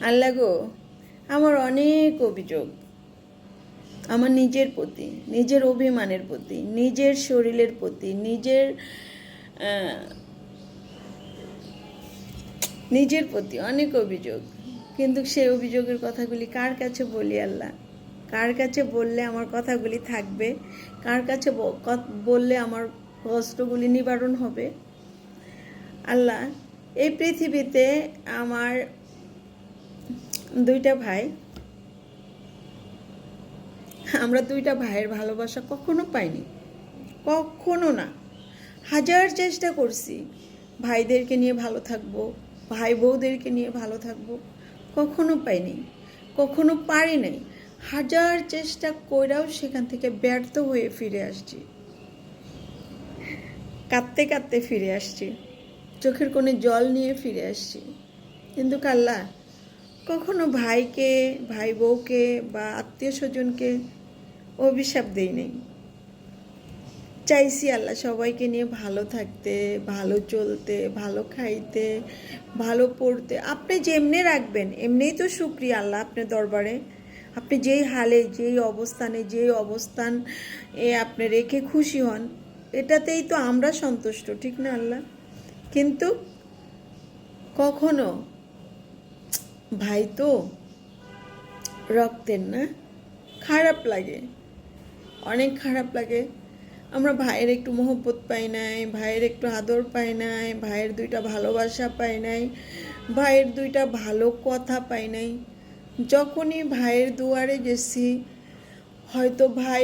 আল্লাহ গো, আমার অনেক অভিযোগ আমার নিজের প্রতি, নিজের অভিমানের প্রতি, নিজের শরীরের প্রতি, নিজের প্রতি অনেক অভিযোগ। কিন্তু সেই অভিযোগের কথাগুলি কার কাছে বলি আল্লাহ? কার কাছে বললে আমার কথাগুলি থাকবে? কার কাছে বললে আমার কষ্টগুলি নিবারণ হবে? আল্লাহ, এই পৃথিবীতে আমার দুইটা ভাই, আমরা দুইটা ভাইয়ের ভালোবাসা কখনো পাইনি, কখনো না। হাজার চেষ্টা করছি ভাইদেরকে নিয়ে ভালো থাকবো, ভাই বউদেরকে নিয়ে ভালো থাকবো, কখনো পাইনি, কখনো পারি নাই। হাজার চেষ্টা কইরাও সেখান থেকে ব্যর্থ হয়ে ফিরে আসছি, কাঁদতে কাঁদতে ফিরে আসছি, চোখের কোণে জল নিয়ে ফিরে আসছি। কিন্তু আল্লাহ, কখনো ভাইকে, ভাই বউকে বা আত্মীয় স্বজনকে অভিশাপ দেই নেই। চাইছি আল্লাহ সবাইকে নিয়ে ভালো থাকতে, ভালো চলতে, ভালো খাইতে, ভালো পড়তে। আপনি যেমনি রাখবেন এমনিই তো শুকরিয়া আল্লাহ আপনার দরবারে। আপনি যেই হালে, যেই অবস্থানে, যেই অবস্থান আপনি রেখে খুশি হন, এটাতেই তো আমরা সন্তুষ্ট, ঠিক না আল্লাহ? কিন্তু কখনো ভাই তো রক্তের না, খারাপ লাগে, অনেক খারাপ লাগে। আমরা ভাইয়ের একটু মহব্বত পাই নাই, ভাইয়ের একটু আদর পাই নাই, ভাইয়ের দুইটা ভালোবাসা পাই নাই, ভাইয়ের দুইটা ভালো কথা পাই নাই। যখনই ভাইয়ের দুয়ারে গেছি, হয়তো ভাই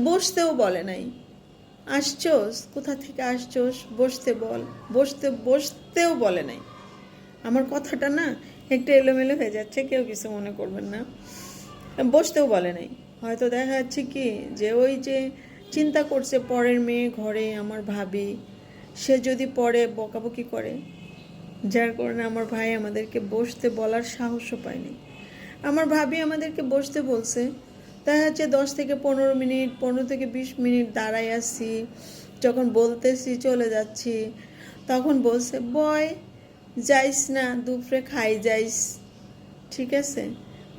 বসতেও বলে নাই, আসছোস, কোথা থেকে আসছোস, বসতে বল, বসতেও বলে নাই। আমার কথাটা না একটু এলোমেলো হয়ে যাচ্ছে, কেউ কিছু মনে করবেন না। বসতেও বলে নাই। হয়তো দেখা যাচ্ছে কি যে ওই যে চিন্তা করছে পরের মেয়ে ঘরে আমার ভাবি, সে যদি পরে বকাবকি করে, যার কারণে আমার ভাই আমাদেরকে বসতে বলার সাহসও পায়নি। আমার ভাবি আমাদেরকে বসতে বলছে, দেখা যাচ্ছে 10 থেকে 15 মিনিট, 15 থেকে 20 মিনিট দাঁড়াই আসছি, যখন বলতেছি চলে যাচ্ছি, তখন বলছে বয়, যাইস না, দুপুরে খাই যাইস, ঠিক আছে,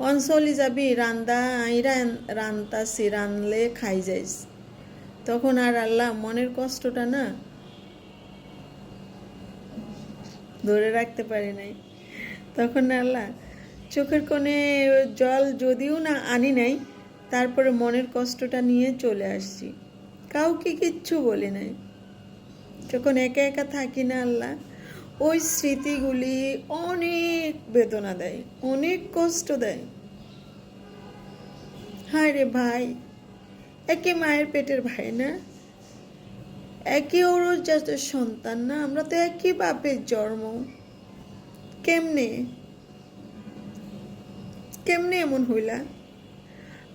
অঞ্চলি যাবি, রান্দা আইরা রান্তাছি, রানলে খাই যাইস। তখন আর আল্লাহ মনের কষ্টটা না ধরে রাখতে পারি নাই। তখন আল্লাহ চোখের কোণে জল যদিও না আনি নাই, তারপরে মনের কষ্টটা নিয়ে চলে আসছি, কাউকে কিচ্ছু বলি নাই। যখন একা একা থাকি না আল্লাহ, ওই স্মৃতিগুলি অনেক বেদনা দেয়, অনেক কষ্ট দেয়। হায় রে ভাই, একে মায়ের পেটের ভাই না, একই ওরস জাতের সন্তান না, আমরা তো একই বাপের জন্ম। কেমনে কেমনে এমন হইলা?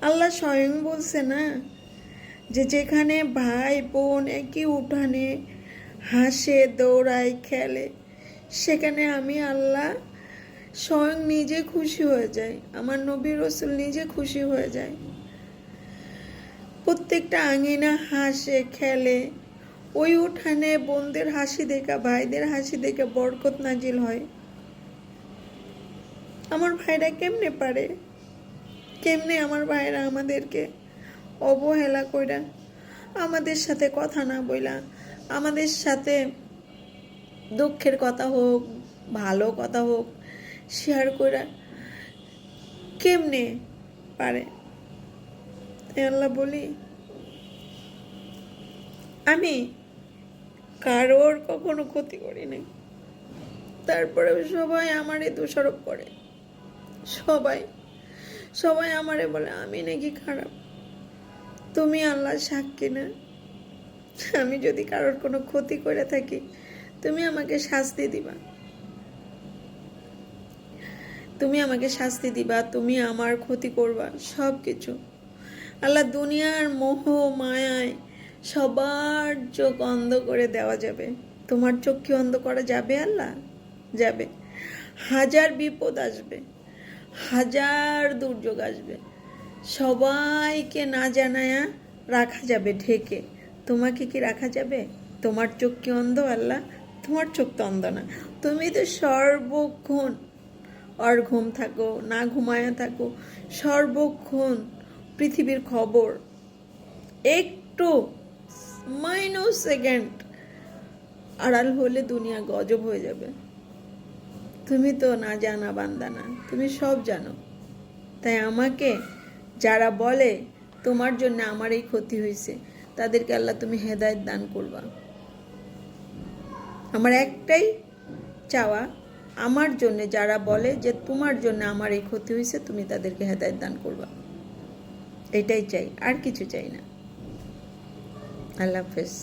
আল্লাহ স্বয়ং বলছে না যে যেখানে ভাই বোন একই উঠানে হাসে, দৌড়ায়, খেলে, সেখানে আমি আল্লাহ স্বয়ং নিজে খুশি হয়ে যায়, আমার নবী রসুল নিজে খুশি হয়ে যায়। প্রত্যেকটা আঙিনা হাসে, খেলে, ওই উঠানে বোনদের হাসি দেখা, ভাইদের হাসি দেখে বরকত নাজিল হয়। আমার ভাইরা কেমনে পারে, কেমনে আমার ভাইরা আমাদেরকে অবহেলা কইরা, আমাদের সাথে কথা না বইলা, আমাদের সাথে দুঃখের কথা হোক, ভালো কথা হোক শেয়ার কইরা কেমনে পারে? আল্লাহ বলি, আমি কারোর কখনো ক্ষতি করি নাই, তারপরে সবাই আমারে দোষারোপ করে, সবাই সবাই আমারে বলে আমি নাকি খারাপ। তুমি আল্লাহ সাক্ষী না, আমি যদি কারোর কোনো ক্ষতি করে থাকি, তুমি আমাকে শাস্তি দিবা, তুমি আমাকে শাস্তি দিবা, তুমি আমার ক্ষতি করবা, সব কিছু। আল্লাহ, দুনিয়ার মোহ মায়ায় সবার চোখ অন্ধ করে দেওয়া যাবে, তোমার চোখ কি অন্ধ করা যাবে আল্লাহ? যাবে। হাজার বিপদ আসবে, হাজার দুর্যোগ আসবে, সবাইকে না জানায়া রাখা যাবে ঢেকে, তোমাকে কি রাখা যাবে? তোমার চোখ কি অন্ধ আল্লাহ? তোমার চোখ তো অন্ধ না, তুমি তো সর্বক্ষণ আর ঘুম থাকো না ঘুমায়া থাকো, সর্বক্ষণ পৃথিবীর খবর একটু মাইনস সেকেন্ড আড়াল হলে দুনিয়া গজব হয়ে যাবে। তুমি তো না জানা বান্দা না, তুমি সব জানো। তাই আমাকে যারা বলে তোমার জন্য আমার এই ক্ষতি হয়েছে, তাদেরকে আল্লাহ তুমি হেদায়েত দান করবা। আমার একটাই চাওয়া, আমার জন্য যারা বলে যে তোমার জন্য আমার এই ক্ষতি হয়েছে, তুমি তাদেরকে হেদায়েত দান করবা। এটাই চাই, আর কিছু চাই না। আল্লাহ হাফেজ।